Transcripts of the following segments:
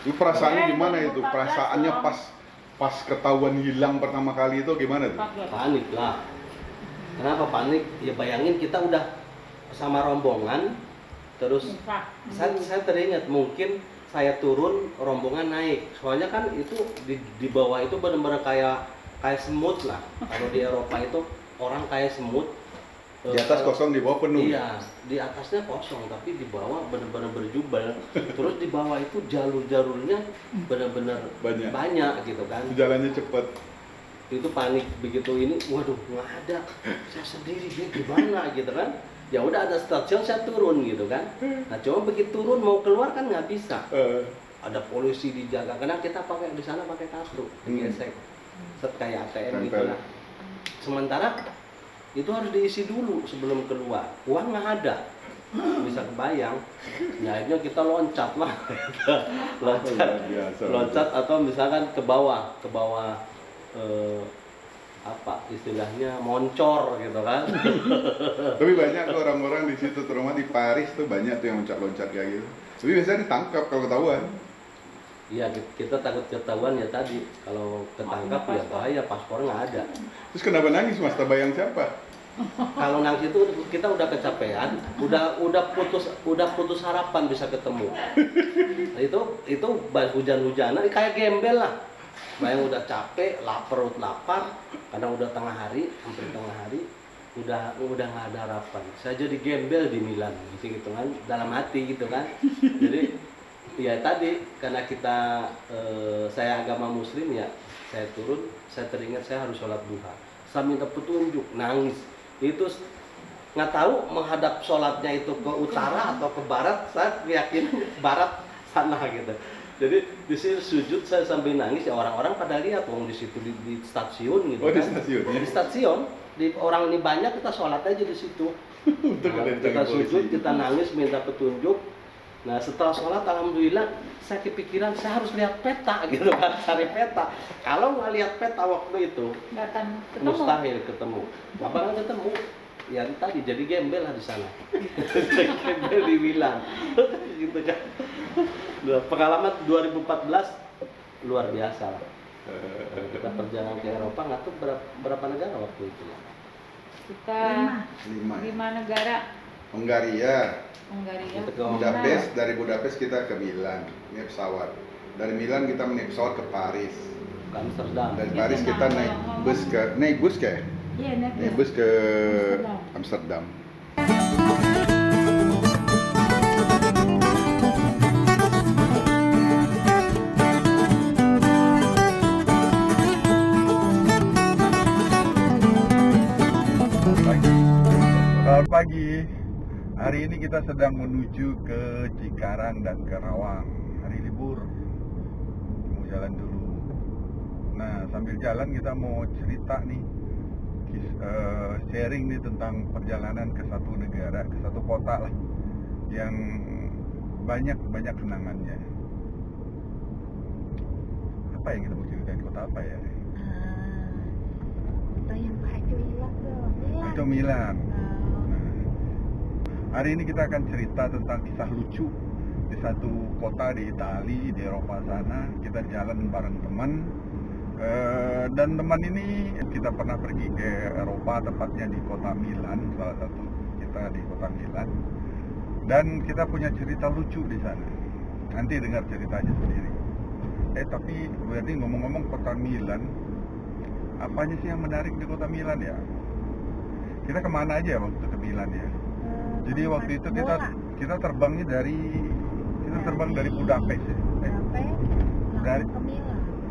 Itu perasaannya gimana itu? Perasaannya pas ketahuan hilang pertama kali itu gimana tuh? Panik lah. Kenapa panik? Ya bayangin kita udah sama rombongan, terus saya teringat mungkin saya turun, rombongan naik. Soalnya kan itu di bawah itu benar-benar kayak semut lah. Kalau di Eropa itu orang kayak semut. Di atas kosong, di bawah penuh. Iya, di atasnya kosong, tapi di bawah benar-benar berjubel. Terus di bawah itu jalur-jalurnya benar-benar banyak gitu kan. Jalannya cepet. Itu panik begitu ini, waduh nggak ada, saya sendiri dia gimana gitu kan. Ya udah ada stasiun, saya turun gitu kan. Nah cuma begitu turun mau keluar kan nggak bisa. Ada polisi dijaga karena kita pakai di sana pakai kartu digesek, set kayak ATM gitu lah. Sementara itu harus diisi dulu sebelum keluar, uang nggak ada. Bisa kebayang. Ya akhirnya kita loncat lah. loncat atau misalkan ke bawah apa istilahnya moncor gitu kan. Tapi banyak tuh orang-orang di situ, terutama di Paris tuh banyak tuh yang loncat-loncat kayak gitu. Tapi biasanya ditangkap kalau ketahuan. Iya, kita takut ketahuan ya tadi. Kalau ketangkap ya bahaya, paspor nggak ada. Terus kenapa nangis Mas? Terbayang siapa? Kalau nangis itu kita udah kecapean, udah putus harapan bisa ketemu. Nah, itu hujan-hujanan kayak gembel lah. Bayang udah capek, lapar, kadang udah hampir tengah hari, udah nggak ada harapan. Saya jadi gembel di Milan, gitu kan, dalam hati gitu kan. Jadi ya tadi karena saya agama Muslim ya, saya turun, saya teringat saya harus sholat duha. Saya minta petunjuk, nangis. Itu nggak tahu menghadap sholatnya itu ke utara atau ke barat, saya yakin barat sana gitu. Jadi di sini sujud saya sambil nangis ya, orang-orang pada lihat di situ di stasiun gitu. Oh, kan. di stasiun. Ya? Di stasiun, orang ini banyak, kita sholat aja di situ. Kita sujud, kita nangis minta petunjuk. Nah setelah sholat alhamdulillah saya kepikiran saya harus lihat peta gitu kan, cari peta. Kalau nggak lihat peta waktu itu mustahil ketemu. Abang ketemu. Ya tadi jadi gembel lah di sana. Gembel di Milan. Gitu kan. Pengalaman 2014 luar biasa lah. Kita perjalanan ke Eropa nggak tahu berapa negara waktu itu ya. Kita 5 negara. Hungaria. Budapest, dari Budapest kita ke Milan, naik pesawat. Dari Milan kita naik pesawat ke Paris. Ke Amsterdam. Dari Paris kita naik bus ke Amsterdam. Selamat pagi. Hari ini kita sedang menuju ke Cikarang dan Karawang. Hari libur, mau jalan dulu. Nah, sambil jalan kita mau cerita nih, sharing nih tentang perjalanan ke satu negara, ke satu kota lah, yang banyak kenangannya. Apa yang kita mau ceritain, kota apa ya? Kota yang bahagia Milan. Itu Milan. Hari ini kita akan cerita tentang kisah lucu di satu kota di Italia, di Eropa sana. Kita jalan bareng teman, dan teman ini kita pernah pergi ke Eropa, tepatnya di kota Milan, salah satu kita di kota Milan. Dan kita punya cerita lucu di sana. Nanti dengar ceritanya sendiri. Tapi berarti ngomong-ngomong kota Milan, apanya sih yang menarik di kota Milan ya? Kita kemana aja waktu ke Milan ya? Jadi waktu itu kita terbang dari Budapest ya.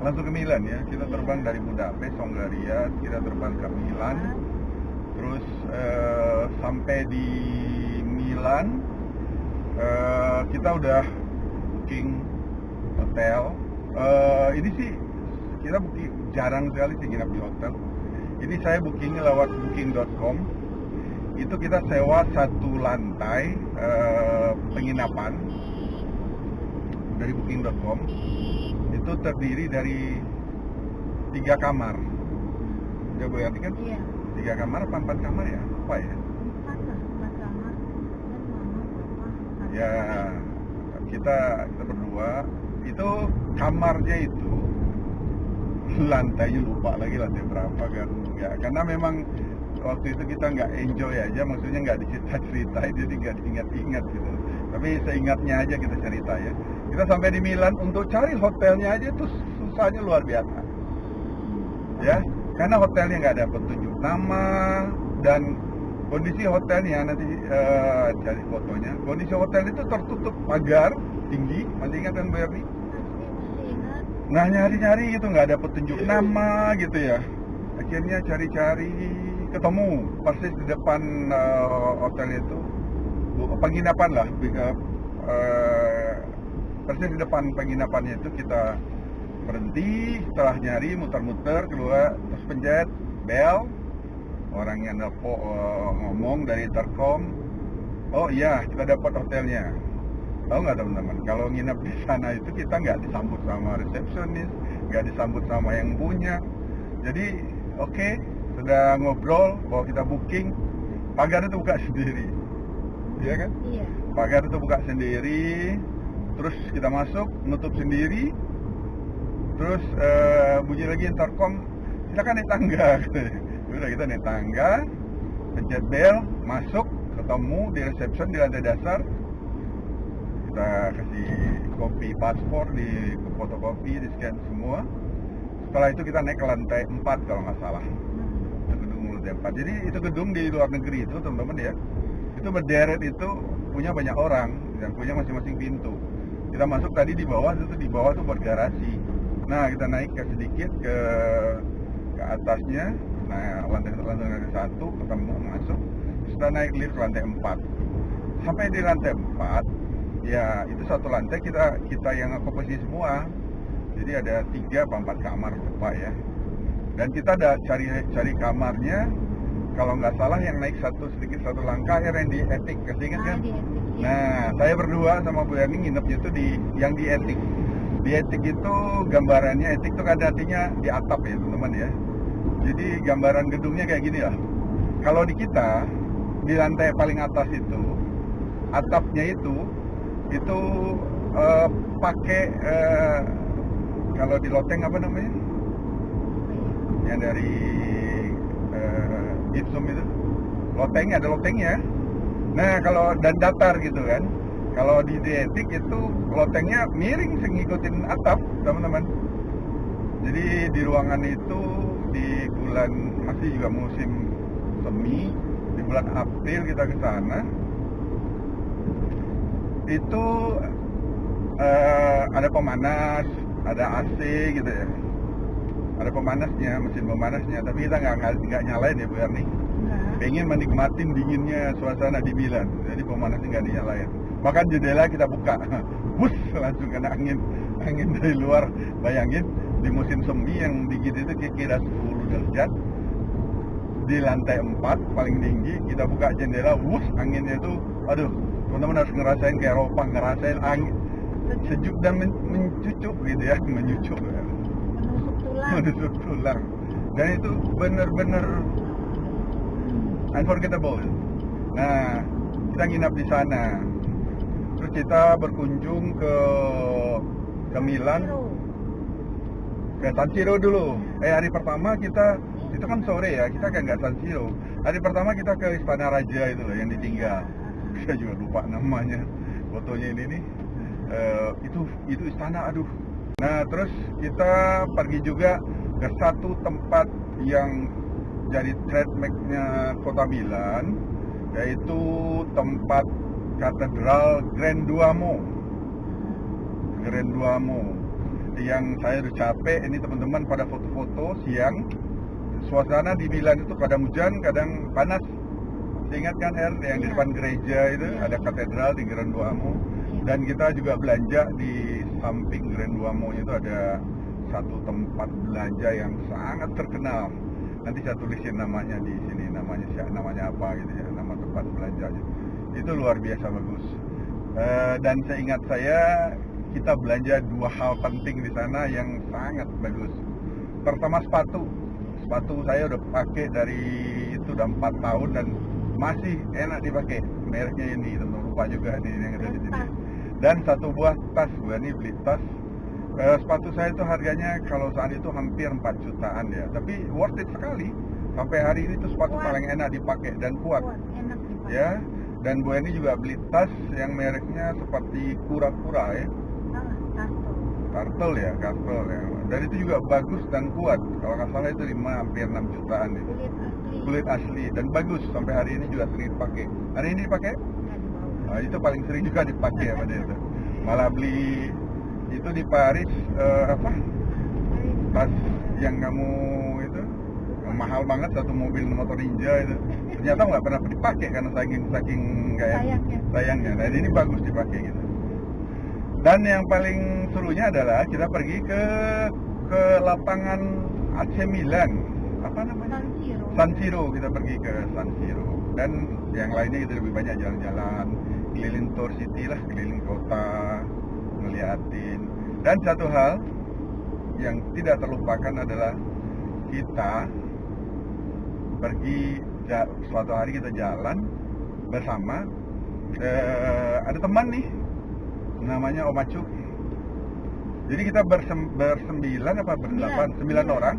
Langsung ke Milan ya. Kita terbang dari Budapest, Hungaria, kita terbang ke Milan. Terus sampai di Milan, kita udah booking hotel. Ini sih kita jarang sekali sih nginap di hotel. Ini saya bookingnya lewat booking.com. Itu kita sewa satu lantai penginapan dari booking.com. Itu terdiri dari 3 kamar. Ya berarti kan? Iya. 3 kamar apa 4 kamar ya? Apa ya? 4 kamar. Dan mama, papa. Ya kita berdua itu kamarnya itu lantainya lupa lagi lantai berapa kan, ya karena memang waktu itu kita nggak enjoy aja, maksudnya nggak dicerita-ceritain, jadi nggak diingat-ingat gitu. Tapi seingatnya aja kita cerita ya. Kita sampai di Milan, untuk cari hotelnya aja tuh susahnya luar biasa ya, karena hotelnya nggak ada petunjuk nama, dan kondisi hotelnya nanti cari fotonya, kondisi hotel itu tertutup pagar tinggi, masih ingat kan Bu Erni? Masih ingat. Nah nyari-nyari gitu nggak ada petunjuk nama gitu ya, akhirnya cari-cari ketemu persis di depan hotel itu, penginapan lah, persis di depan penginapannya itu kita berhenti, setelah nyari muter-muter keluar, terus pencet bel, orangnya ngomong dari intercom, oh iya kita dapat hotelnya. Tahu nggak teman-teman, kalau nginep di sana itu kita nggak disambut sama resepsionis, nggak disambut sama yang punya. Jadi oke, sudah ngobrol bahwa kita booking, pagar itu buka sendiri, iya kan? Iya. Pagar itu buka sendiri, terus kita masuk, nutup sendiri, terus bunyi lagi intercom, silakan naik tangga. Udah kita naik tangga, pencet bel, masuk, ketemu di reception di lantai dasar, kita kasih kopi paspor, di fotokopi, di scan semua. Setelah itu kita naik ke lantai 4 kalau nggak salah, itu gedung lantai 4. Jadi itu gedung di luar negeri itu teman-teman ya, itu berderet, itu punya banyak orang dan punya masing-masing pintu. Kita masuk tadi di bawah tuh buat garasi. Nah kita naik sedikit ke atasnya, nah lantai 1 ketemu masuk, kita naik lift lantai 4. Sampai di lantai 4 ya, itu satu lantai kita yang okupansi semua. Jadi ada 3 apa 4 kamar lupa ya. Dan kita ada cari kamarnya, kalau nggak salah yang naik sedikit satu langkah yang di Etik, kasih ingat kan? Di Etik, iya. Nah, saya berdua sama Bu Erni nginepnya itu yang di Etik. Di Etik itu gambarannya, Etik itu kan artinya di atap ya teman-teman ya. Jadi gambaran gedungnya kayak gini lah. Kalau di kita, di lantai paling atas itu, atapnya itu pakai kalau di loteng apa namanya? Yang dari gypsum itu, loteng, ada lotengnya. Nah kalau dan datar gitu kan, kalau di Etik itu lotengnya miring ngikutin atap teman-teman. Jadi di ruangan itu di bulan, masih juga musim semi, di bulan April kita ke sana, itu ada pemanas, ada AC gitu ya, ada pemanasnya, mesin pemanasnya, tapi kita nggak nyalain ya Bu Erni. Pengen menikmatin dinginnya suasana di Milan, jadi pemanasnya nggak dinyalain. Bahkan jendela kita buka, bus langsung kena angin dari luar. Bayangin di musim semi yang dingin itu kira-kira 10 derajat, di lantai 4 paling tinggi kita buka jendela, anginnya itu, aduh teman-teman harus ngerasain kayak Eropa, ngerasain angin sejuk dan mencucuk gitu ya, menusuk tulang. Dan itu bener-bener unforgettable. Nah, kita nginap di sana. Terus kita berkunjung ke Milan, ke San Siro dulu. Hari pertama kita, itu kan sore ya, kita kan nggak San Siro. Hari pertama kita ke Istana Raja itu loh yang ditinggal. Saya juga lupa namanya, fotonya ini nih. Itu istana, aduh. Nah, terus kita pergi juga ke satu tempat yang jadi trademark-nya kota Milan, yaitu tempat Katedral Grand Duomo. Yang saya udah capek ini teman-teman pada foto-foto siang. Suasana di Milan itu kadang hujan, kadang panas. Ingat kan yang di depan gereja itu ada katedral di Grand Duomo. Dan kita juga belanja di samping Grand Duomo itu ada satu tempat belanja yang sangat terkenal. Nanti saya tulisin namanya di sini, namanya apa gitu ya, nama tempat belanja. Itu luar biasa bagus. Dan seingat saya kita belanja 2 hal penting di sana yang sangat bagus. Pertama sepatu saya udah pakai dari itu udah 4 tahun dan masih enak dipakai. Mereknya ini, teman lupa juga nih yang ada di sini. Dan 1 buah tas, gue nih beli tas Sepatu saya itu harganya kalau saat itu hampir 4 jutaan ya, tapi worth it sekali. Sampai hari ini tuh sepatu Kuat. paling enak dipakai dan kuat. Enak dipakai. Ya. Dan Bu Eni juga beli tas yang mereknya seperti kura-kura ya. Salah, Kartel ya. Dan itu juga bagus dan kuat. Kalau nggak salah itu hampir 6 jutaan itu. Kulit asli. Kulit asli dan bagus, sampai hari ini juga sering dipakai. Hari ini dipakai? Nggak dibawa. Nah, itu paling sering juga dipakai sama dia itu. Malah beli itu di Paris apa? Tas yang kamu itu yang mahal banget, satu mobil motor ninja itu. Ternyata nggak pernah dipakai karena saking kayak sayangnya. Nah, ini bagus dipakai gitu. Dan yang paling serunya adalah kita pergi ke lapangan AC Milan. Apa namanya? San Siro. Kita pergi ke San Siro. Dan yang lainnya kita lebih banyak jalan-jalan, keliling Tour City lah, keliling kota, ngeliatin. Dan satu hal yang tidak terlupakan adalah kita pergi suatu hari kita jalan bersama ada teman nih namanya Om Acu. Jadi kita bersembilan apa berdelapan, 9 orang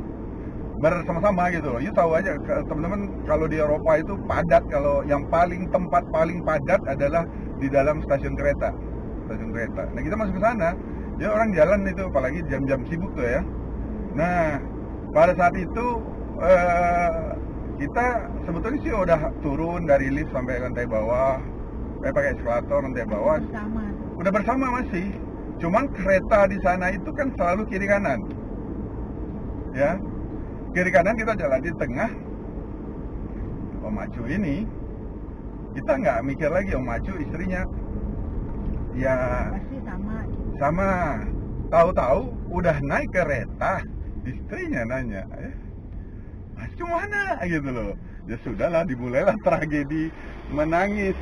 bersama-sama gitu loh. You tahu aja teman-teman, kalau di Eropa itu padat, kalau yang tempat paling padat adalah di dalam stasiun kereta. Nah, kita masuk ke sana, ya orang jalan itu, apalagi jam-jam sibuk tuh ya. Nah, pada saat itu kita sebetulnya sih udah turun dari lift sampai lantai bawah, pakai eskalator lantai bawah. Udah bersama masih. Cuman kereta di sana itu kan selalu kiri kanan. Ya. Kiri kanan kita jalan di tengah. Om Acu ini kita nggak mikir lagi, Om Acu istrinya. Ya Pasti sama. Tahu-tahu udah naik kereta, istrinya nanya, Acu mana? Gitu loh. Ya sudahlah, dimulailah tragedi menangis.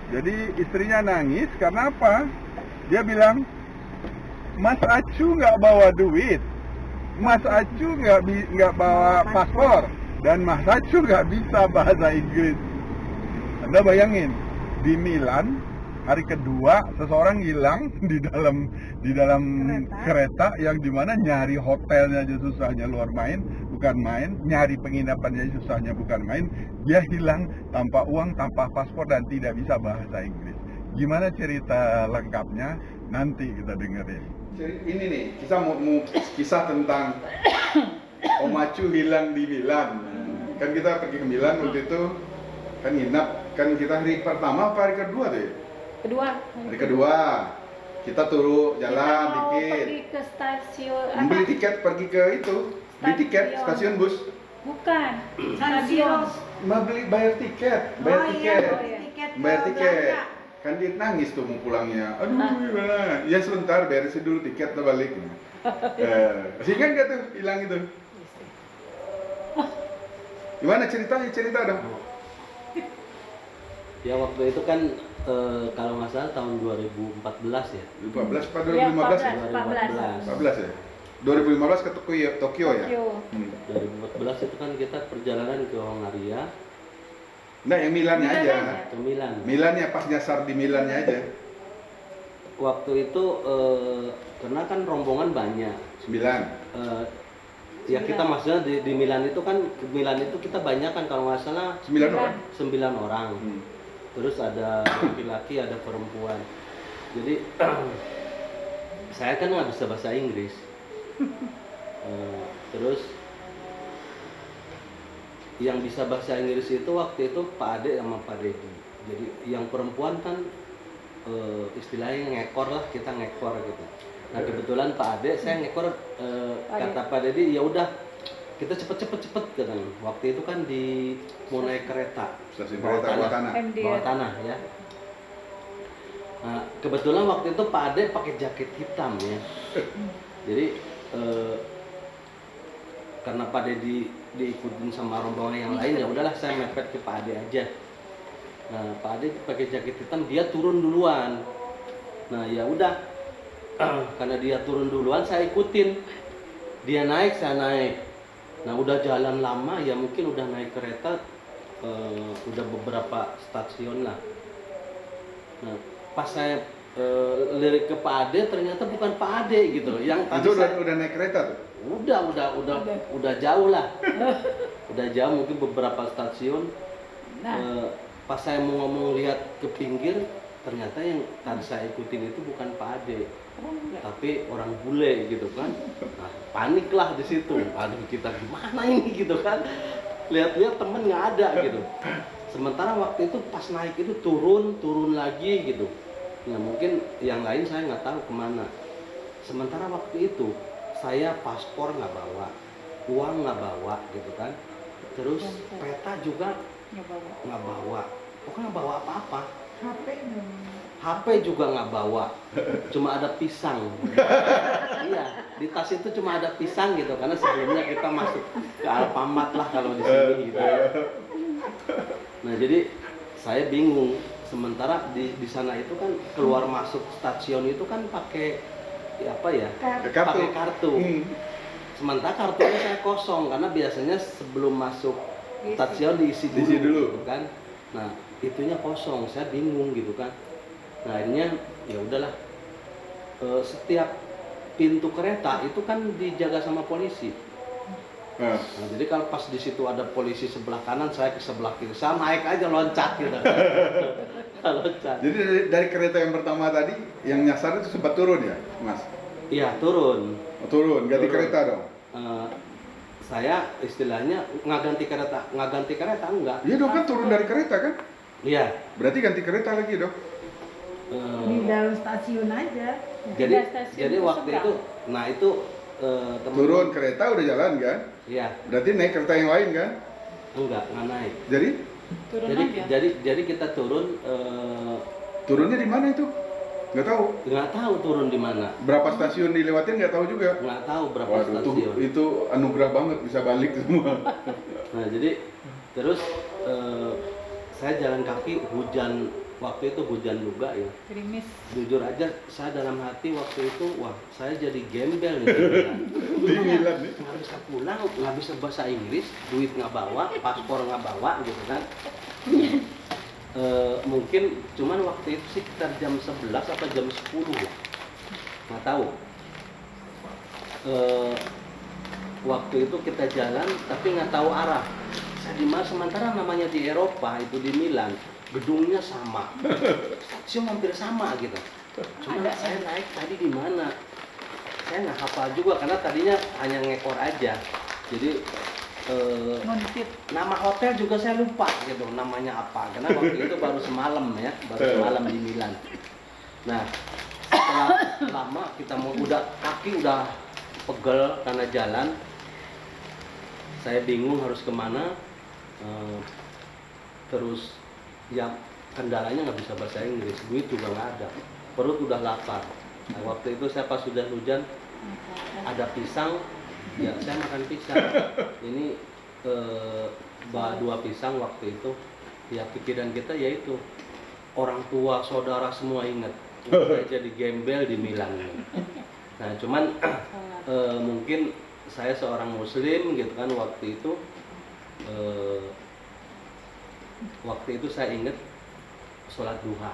Jadi istrinya nangis karena apa? Dia bilang, Mas Acu nggak bawa duit, Mas Acu nggak bawa paspor, dan Mas Acu nggak bisa bahasa Inggris. Anda bayangin, di Milan hari kedua seseorang hilang di dalam kereta yang dimana nyari hotelnya aja susahnya luar main, bukan main, nyari penginapannya susahnya bukan main. Dia hilang tanpa uang, tanpa paspor, dan tidak bisa bahasa Inggris. Gimana cerita lengkapnya? Nanti kita dengerin. Ini nih, kita mau kisah tentang Om Acu hilang di Milan. Kan kita pergi ke Milan waktu itu, kan nginap, kan kita hari pertama apa hari kedua tuh ya? Hari kedua, kita turun jalan kita mau dikit. pergi ke stasiun Beli tiket pergi ke itu, beli tiket stasiun bus. Bukan, stasiun. Bayar tiket, bayar tiket. Kan dia nangis tuh mau pulangnya. Aduh, gimana? Ya sebentar, beresin dulu tiket tuh balik. Sehingga nggak tuh hilang itu? Gimana cerita dong? Ya waktu itu kan kalau nggak salah tahun 2014 ya. 2014 pada 2015 ya? 14 ya? 2015 ke Tokyo ya? 2014 itu kan kita perjalanan ke Hongaria. Nah, yang Milannya aja. Ke Milan. Milannya pas nyasar di Milannya aja. Waktu itu karena kan rombongan banyak. 9. Ya kita maksudnya di Milan itu kan, Milan itu kita banyak kan kalau nggak salah 9 orang. 9 orang. Terus ada laki-laki, ada perempuan. Jadi saya kan nggak bisa bahasa Inggris. Terus yang bisa bahasa Inggris itu waktu itu Pak Ade sama Pak Dedi. Jadi yang perempuan kan istilahnya ngekor lah, kita ngekor gitu. Nah kebetulan Pak Ade saya ngekor, kata Pak Dedi ya udah kita cepet kan. Waktu itu kan di mau naik kereta, Stasiun kereta bawah tanah ya. Nah kebetulan waktu itu Pak Ade pakai jaket hitam ya. Jadi karena Pak Dedi diikutin sama rombongan yang lain, ya udahlah saya mepet ke Pak Ade aja. Nah Pak Ade pakai jaket hitam, dia turun duluan. Nah ya udah, karena dia turun duluan saya ikutin. Dia naik, saya naik. Nah udah jalan lama ya, mungkin udah naik kereta udah beberapa stasiun lah. Nah pas saya lirik ke Pak Ade, ternyata bukan Pak Ade gitu. Yang tadi Itu udah naik kereta tuh? udah jauh lah. Udah jauh, mungkin beberapa stasiun. Pas saya mau ngomong lihat ke pinggir, ternyata yang tadi saya ikutin itu bukan Pak Ade, tapi orang bule gitu kan. Nah, panik lah di situ. Aduh, kita gimana ini gitu kan. Lihat-lihat temen nggak ada gitu. Sementara waktu itu pas naik itu turun lagi gitu. Nah, mungkin yang lain saya nggak tahu kemana. Sementara waktu itu saya paspor nggak bawa, uang nggak bawa gitu kan. Terus peta juga nggak bawa. Pokoknya nggak bawa apa-apa. HP juga nggak bawa, cuma ada pisang. Iya, di tas itu cuma ada pisang gitu, karena sebelumnya kita masuk ke Alfamart lah kalau di sini gitu. Nah, jadi saya bingung. Sementara di sana itu kan keluar masuk stasiun itu kan pakai apa ya? Pakai kartu. Sementara kartunya saya kosong karena biasanya sebelum masuk stasiun diisi dulu. Gitu kan. Nah, itunya kosong, saya bingung gitu kan. Nah, akhirnya ya udahlah. Setiap pintu kereta itu kan dijaga sama polisi. Nah, jadi kalau pas di situ ada polisi sebelah kanan, saya ke sebelah kiri, saya naik aja loncat gitu. Loncat. Jadi dari kereta yang pertama tadi, yang nyasar itu sempat turun ya, Mas? Iya, turun. Oh, turun, ganti kereta dong? Saya istilahnya nggak ganti kereta enggak. Iya dong, kan turun dari kereta kan? Iya. Berarti ganti kereta lagi dong? Di dalam stasiun aja. Jadi waktu itu, nah itu turun kereta udah jalan kan? Iya. Berarti naik kereta yang lain kan? Nggak naik. Jadi? Jadi kita turun. Turunnya di mana itu? Nggak tahu. Nggak tahu turun di mana. Berapa stasiun dilewatin nggak tahu juga. Nggak tahu berapa Waduh, stasiun. itu anugerah banget bisa balik semua. Nah, jadi terus saya jalan kaki, hujan. Waktu itu hujan juga ya. Gerimis. Jujur aja, saya dalam hati waktu itu, wah, saya jadi gembel nih. Di Milan nih. Nggak bisa pulang, nggak bisa bahasa Inggris, duit nggak bawa, paspor nggak bawa gitu kan. Mungkin cuman waktu itu sekitar jam 11 atau jam 10 ya, nggak tahu. Waktu itu kita jalan tapi nggak tahu arah. Saya di mana, sementara namanya di Eropa itu di Milan, gedungnya sama, stasiun hampir sama gitu. Cuma saya naik tadi di mana, saya nggak hafal juga karena tadinya hanya ngekor aja. Jadi nama hotel juga saya lupa gitu, namanya apa, karena waktu itu baru semalam ya, baru semalam di Milan. Nah, setelah lama kita mau kaki udah pegel karena jalan, saya bingung harus kemana. Terus ya kendalanya nggak bisa bahasa Inggris, duit juga nggak ada, perut udah lapar. Nah, waktu itu saya pas sudah hujan, ada pisang, ya saya makan pisang. Ini 2 pisang waktu itu. Ya pikiran kita yaitu orang tua, saudara semua ingat. Saya jadi gembel di Milan. Nah, cuman mungkin saya seorang Muslim gitu kan waktu itu saya ingat sholat duha.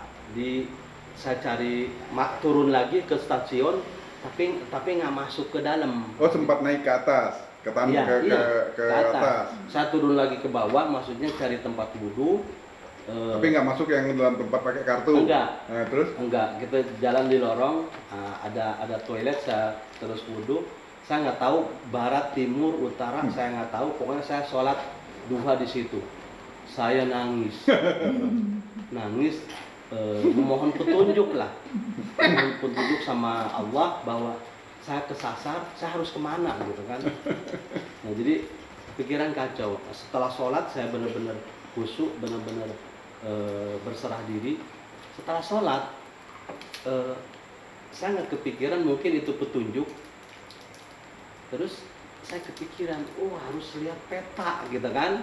Saya cari turun lagi ke stasiun, tapi nggak masuk ke dalam. Oh, sempat naik ke atas, ke atas. Saya turun lagi ke bawah, maksudnya cari tempat wudhu. Tapi nggak masuk yang dalam tempat pakai kartu. Enggak. Nah, terus? Enggak. Kita jalan di lorong, ada toilet, saya terus wudhu. Saya nggak tahu barat, timur, utara, saya nggak tahu. Pokoknya saya sholat duha di situ. Saya nangis, memohon petunjuk lah, memohon petunjuk sama Allah bahwa saya kesasar, saya harus kemana gitu kan. Nah, jadi pikiran kacau. Setelah sholat saya benar-benar khusyuk, benar-benar berserah diri. Setelah sholat saya nggak kepikiran mungkin itu petunjuk. Terus saya kepikiran, harus lihat peta gitu kan.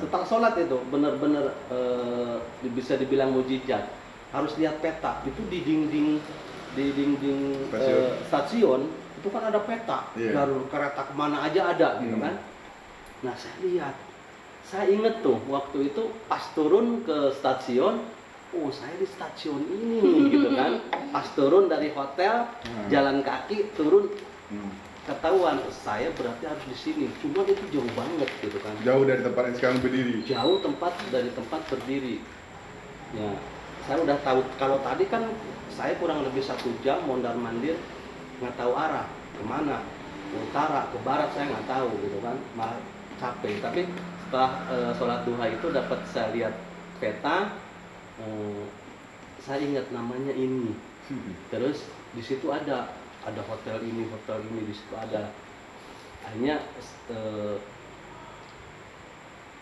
Setelah sholat itu benar-benar bisa dibilang mujizat. Harus lihat peta. Itu di dinding stasiun itu kan ada peta. Jalur kereta kemana aja ada gitu kan. Nah, saya lihat, saya inget tuh waktu itu pas turun ke stasiun, oh saya di stasiun ini gitu kan. Pas turun dari hotel, jalan kaki turun, ketahuan saya berarti harus di sini. Cuma itu jauh banget gitu kan. Jauh dari tempat yang sekarang berdiri. Jauh dari tempat berdiri. Ya, saya udah tahu. Kalau tadi kan saya kurang lebih 1 jam mondar mandir, nggak tahu arah kemana, ke utara, ke barat saya nggak tahu gitu kan, malah capek. Tapi setelah sholat duha itu dapat saya lihat peta, saya ingat namanya ini. Terus di situ ada hotel ini di situ ada. Akhirnya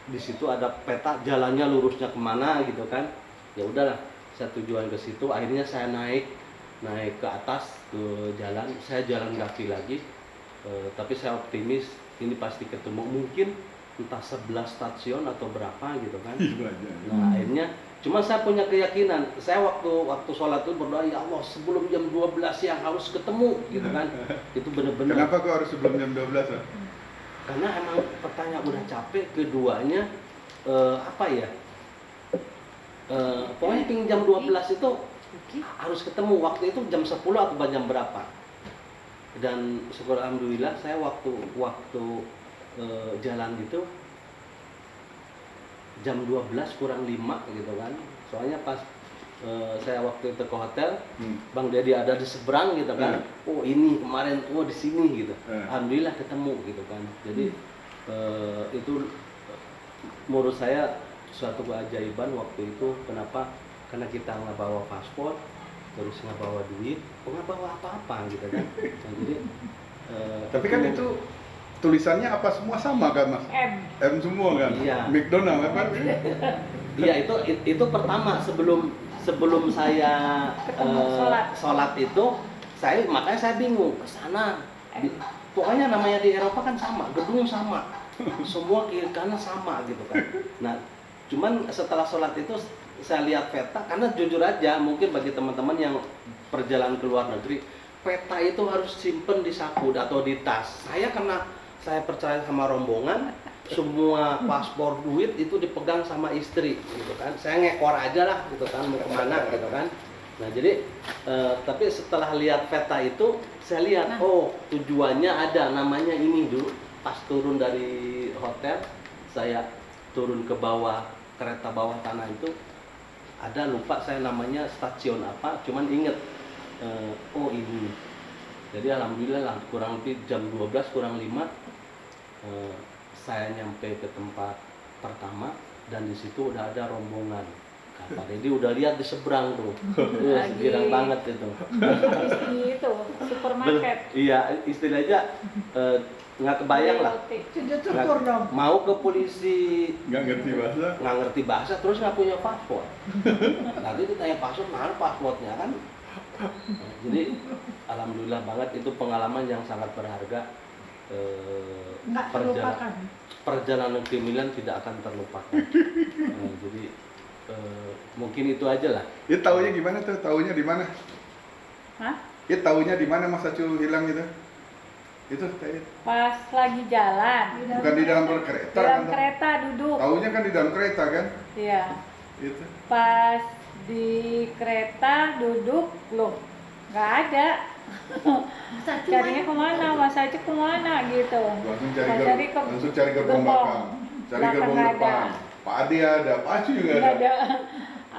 di situ ada peta jalannya lurusnya kemana gitu kan. Ya udahlah, saya tujuan ke situ. Akhirnya saya naik ke atas ke jalan. Saya jalan kaki lagi. Tapi saya optimis ini pasti ketemu, mungkin entah 11 stasiun atau berapa gitu kan. Nah akhirnya cuma saya punya keyakinan, saya waktu sholat itu berdoa, ya Allah sebelum jam 12 siang harus ketemu gitu kan. Itu benar-benar. Kenapa kok harus sebelum jam 12? Karena emang pertanyaan udah capek, keduanya apa ya, pokoknya ping jam 12 itu harus ketemu. Waktu itu jam 10 atau jam berapa. Dan syukur alhamdulillah saya waktu jalan itu jam 12 kurang 5 gitu kan. Soalnya pas saya waktu itu ke hotel, Bang Dedi ada di seberang gitu kan. Oh ini kemarin, oh di sini gitu. Alhamdulillah ketemu gitu kan. Jadi itu menurut saya suatu keajaiban waktu itu. Kenapa? Karena kita nggak bawa paspor, terus nggak bawa duit, nggak bawa apa-apa gitu kan. Nah, jadi tapi kan itu tulisannya apa semua sama kan Mas? M semua kan? Iya. McDonald apa? Iya itu pertama sebelum saya sholat itu makanya saya bingung ke sana. Pokoknya namanya di Eropa kan sama, gedung sama, semua kiri kanan sama gitu kan. Nah cuman setelah sholat itu saya lihat peta, karena jujur aja mungkin bagi teman-teman yang perjalanan ke luar negeri, peta itu harus simpen di saku atau di tas. Karena saya percaya sama rombongan, semua paspor, duit itu dipegang sama istri gitu kan. Saya ngekor aja lah gitu kan, mau kemana gitu kan. Nah jadi tapi setelah lihat peta itu saya lihat, oh tujuannya ada, namanya ini dulu. Pas turun dari hotel, saya turun ke bawah, kereta bawah tanah itu ada, lupa saya namanya stasiun apa, cuman inget oh ini. Jadi alhamdulillah lah, kurang lebih jam 12 kurang 5 saya nyampe ke tempat pertama, dan di situ udah ada rombongan. Pak Dedi udah lihat di seberang tuh, girang banget itu. Itu supermarket. Iya, istilahnya nggak kebayang lah. Sudah syukur dong. Mau ke polisi Nggak ngerti bahasa. Terus nggak punya paspor. Nanti ditanya paspor, mana paspornya kan? Nah, jadi alhamdulillah banget, itu pengalaman yang sangat berharga. Nggak terlupakan. Perjalanan ke Milan tidak akan terlupakan. Jadi mungkin itu aja lah. Itu taunya gimana tuh? Taunya di mana? Hah? Itu taunya di mana Mas Acu hilang gitu? Itu kayak Pas lagi jalan. bukan di dalam kereta Dalam kan? kereta duduk. Taunya kan di dalam kereta kan? Iya. Itu. Pas di kereta duduk, loh nggak ada. Carinya kemana? Mas Aceh kemana gitu. Langsung cari gerbong belakang. Cari gerbong nggak depan. ada. Pak Adi ada, Pak Acu juga Nggak ada. ada.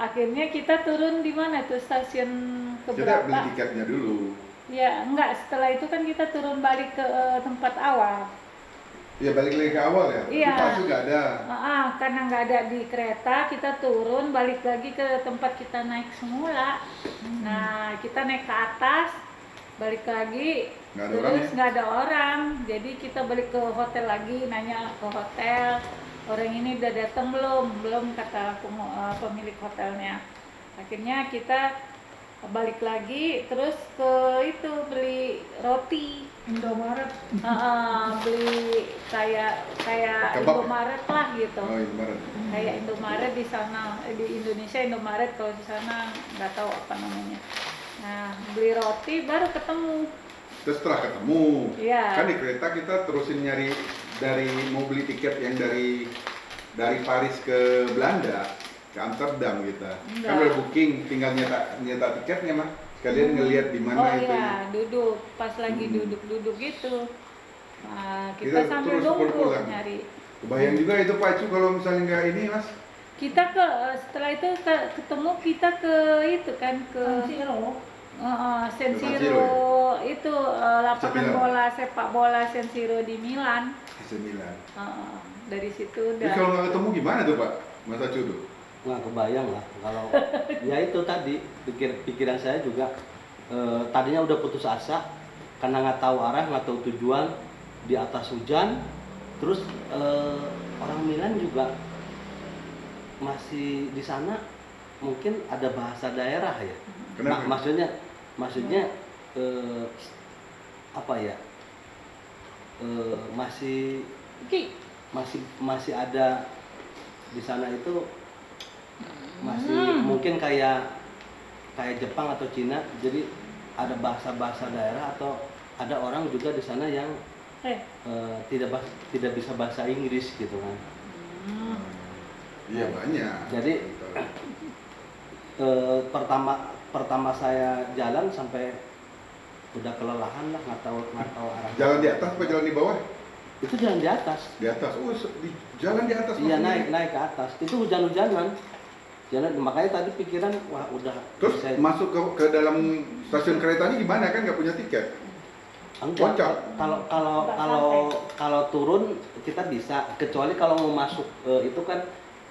Akhirnya kita turun di mana tuh, stasiun Kita beli keberapa? tiketnya dulu. Ya enggak, setelah itu kan kita turun balik ke tempat awal. Ya balik lagi ke awal ya? Iya. Pak Acu nggak ada. Karena nggak ada di kereta, kita turun balik lagi ke tempat kita naik semula. Nah, kita naik ke atas, balik lagi, Nggak ada orang terus ya? nggak ada orang. Jadi kita balik ke hotel lagi, nanya ke hotel, orang ini udah datang belum, kata pemilik hotelnya. Akhirnya kita balik lagi, terus ke itu beli roti. Indomaret. Beli kayak Kebab. Indomaret lah gitu. Oh, Indomaret. Kayak Indomaret di sana, di Indonesia Indomaret, kalau di sana nggak tahu apa namanya. Nah, beli roti baru ketemu. Terus setelah ketemu, Iya. kan di kereta kita terusin nyari mau beli tiket yang dari Paris ke Belanda. ke Amsterdam kita. Enggak. Kan udah booking, tinggal nyetak tiketnya mah. Sekalian ngelihat di mana Oh itu. iya, duduk. Pas lagi duduk-duduk gitu. Nah, kita Kita sambil terus nunggu pulang. nyari. Kebayang juga itu Pak Cu kalau misalnya nggak ini Mas. Kita setelah itu ketemu kita ke itu kan ke San San Siro Siro, itu lapangan Milan. bola sepak bola San Siro di Milan. Sembilan. Dari situ Jadi udah. kalau nggak ketemu gimana tuh Pak? Mas Acu tuh? Nggak kebayang lah kalau ya itu tadi pikiran saya juga tadinya udah putus asa karena nggak tahu arah, nggak tahu tujuan, di atas hujan, terus orang Milan juga masih di sana mungkin ada bahasa daerah ya. Kenapa? Maksudnya apa ya, masih Ki. masih ada di sana itu masih mungkin kayak Jepang atau Cina, jadi ada bahasa daerah atau ada orang juga di sana yang tidak bisa bahasa Inggris gitu kan. Iya banyak. Jadi pertama saya jalan sampai udah kelelahan lah, nggak tahu arah. Jalan di atas apa jalan di bawah? Itu jalan di atas. Di atas. Oh, jalan di atas. Iya, maksudnya. naik ke atas. Itu hujan-hujanan. Makanya tadi pikiran wah udah Terus bisa. masuk ke dalam stasiun keretanya gimana, kan nggak punya tiket? Enggak, Kocak. kalau turun kita bisa, kecuali kalau mau masuk itu kan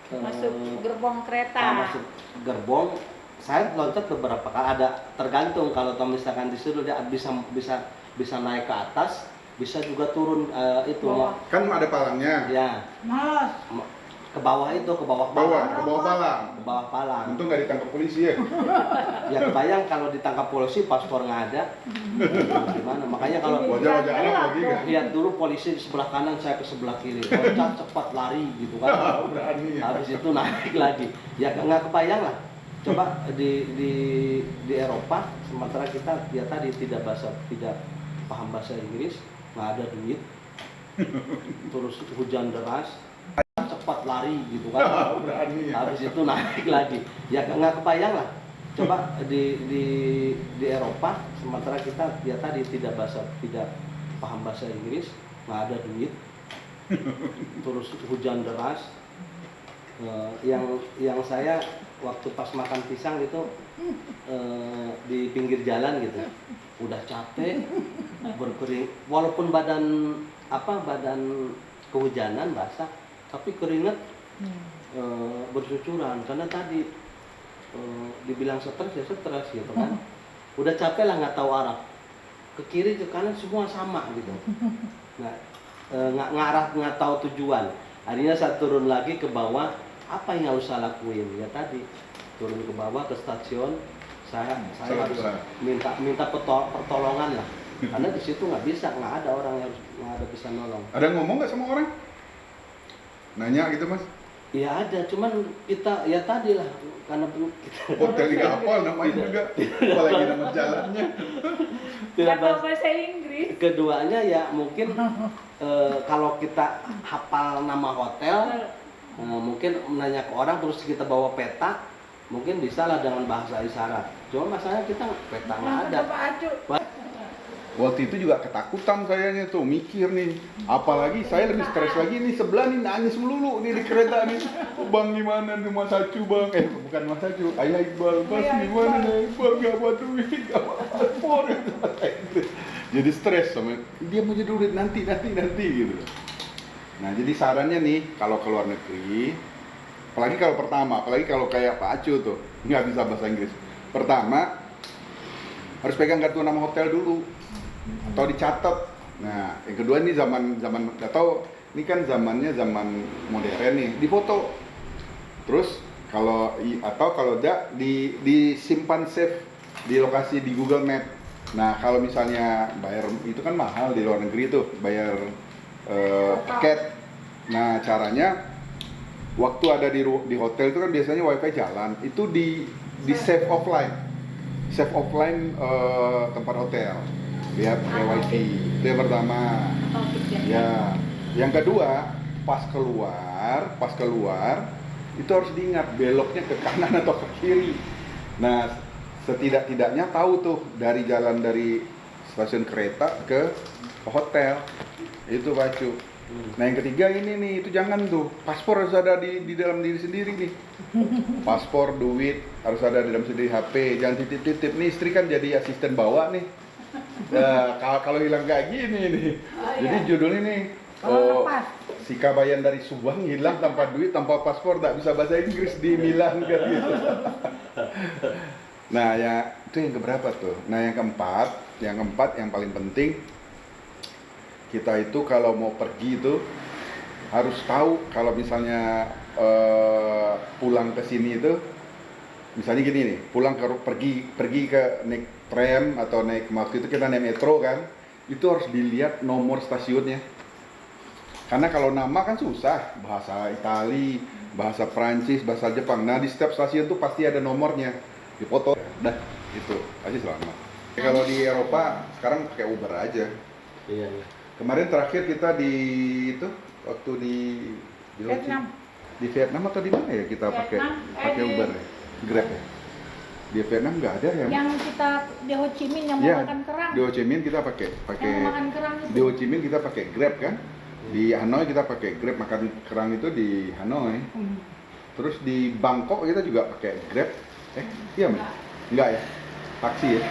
Masuk gerbong kereta. masuk gerbong. Saya loncat beberapa kali, ada tergantung, kalau misalkan di situ dia bisa naik ke atas, bisa juga turun itu Bawah. Kan ada palangnya. ya Mas, ke bawah itu, ke bawah Ke palang. palang. Ke bawah palang. Untung nggak ditangkap polisi ya. Ya kebayang kalau ditangkap polisi paspor nggak ada, gimana? Makanya kalau Wajah-wajah anak lagi kan. lihat dulu polisi di sebelah kanan, saya ke sebelah kiri, loncat cepat lari gitu kan. Berani ya. Habis itu naik lagi, ya nggak kebayang lah. Coba di Eropa, sementara kita ya tadi tidak paham bahasa Inggris, nggak ada duit, terus hujan deras, cepat lari gitu kan. Berani ya. Habis itu naik lagi, ya nggak kebayang lah. Coba di Eropa, sementara kita ya tadi tidak paham bahasa Inggris, nggak ada duit, terus hujan deras. Yang saya waktu pas makan pisang itu di pinggir jalan gitu, udah capek, berkering, walaupun badan kehujanan basah, tapi keringat bercucuran karena tadi dibilang stres ya stres gitu kan. Udah capek lah, nggak tahu arah, ke kiri ke kanan semua sama gitu. Nah, nggak ngarah, nggak tahu tujuan. Akhirnya saya turun lagi ke bawah. Apa yang harus saya lakuin? Ya tadi turun ke bawah ke stasiun, saya harus minta pertolongan lah, karena di situ nggak ada orang yang bisa nolong. Ada ngomong nggak sama orang? Nanya gitu Mas? Ya ada, cuman kita ya tadi lah, karena kita Hotel nggak hafal namanya juga. Apalagi nama jalannya. tidak Nggak tahu bahasa Inggris. keduanya ya mungkin kalau kita hafal nama hotel, mungkin menanya ke orang terus kita bawa peta, mungkin bisa lah dengan bahasa isyarat. Cuma masalahnya kita peta nggak ada. Pak Acu. Waktu itu juga ketakutan sayanya tuh, mikir nih. Apalagi saya lebih stres lagi nih, sebelah nih nangis melulu nih di kereta nih. Bang gimana nih Mas Acu bang? Bukan Mas Acu, Ayah Iqbal. Mas gimana nih? Bang gak buat duit, gak buat paspor. Jadi stres sama dia mau jadi duit nanti gitu. Nah jadi sarannya nih, kalau ke luar negeri, apalagi kalau kayak Pak Acu tuh nggak bisa bahasa Inggris. Pertama harus pegang kartu nama hotel dulu atau dicatat. Nah yang kedua ini zaman atau ini kan zaman modern nih, difoto. Terus kalau tidak disimpan save di lokasi di Google Map. Nah kalau misalnya bayar itu kan mahal di luar negeri tuh, bayar tiket. Nah caranya waktu ada di hotel itu kan biasanya wifi jalan, itu di save offline tempat hotel, lihat wifi. Itu yang pertama. Ya yang kedua pas keluar itu harus diingat beloknya ke kanan atau ke kiri. Nah, setidak-tidaknya tahu tuh dari jalan dari stasiun kereta ke hotel. Itu Bacu. Nah, yang ketiga ini nih, itu jangan tuh. Paspor harus ada di dalam diri sendiri nih. Paspor, duit harus ada di dalam sendiri, HP, jangan titip-titip. Nih istri kan jadi asisten bawa nih. Nah, kalau hilang kayak gini nih. Jadi judulnya nih, Kalau lepas. si Kabayan dari Subang hilang tanpa duit, tanpa paspor, tak bisa bahasa Inggris di Milan kan gitu. Nah, ya itu yang keberapa tuh? Nah, yang keempat yang paling penting, kita itu kalau mau pergi itu harus tahu kalau misalnya pulang ke sini itu, misalnya gini nih, pergi ke naik tram atau naik, waktu itu kita naik metro kan, itu harus dilihat nomor stasiunnya. Karena kalau nama kan susah, bahasa Itali, bahasa Prancis, bahasa Jepang. Nah, di setiap stasiun tuh pasti ada nomornya, dipoto. Dah, itu pasti selamat. Kalau di Eropa sekarang pakai Uber aja. Iya, iya. Kemarin terakhir kita di itu waktu di Vietnam. Di Vietnam atau di mana ya kita pakai Vietnam, Uber ya? Grab ya? Di Vietnam nggak ada ya? Yang kita di Ho Chi Minh yang mau Iya, makan kerang. di Ho Chi Minh kita pakai Yang mau makan kerang itu. di Ho Chi Minh kita pakai Grab kan? Di Hanoi kita pakai Grab, makan kerang itu di Hanoi. Terus di Bangkok kita juga pakai Grab. Iya, enggak ya? Taksi ya?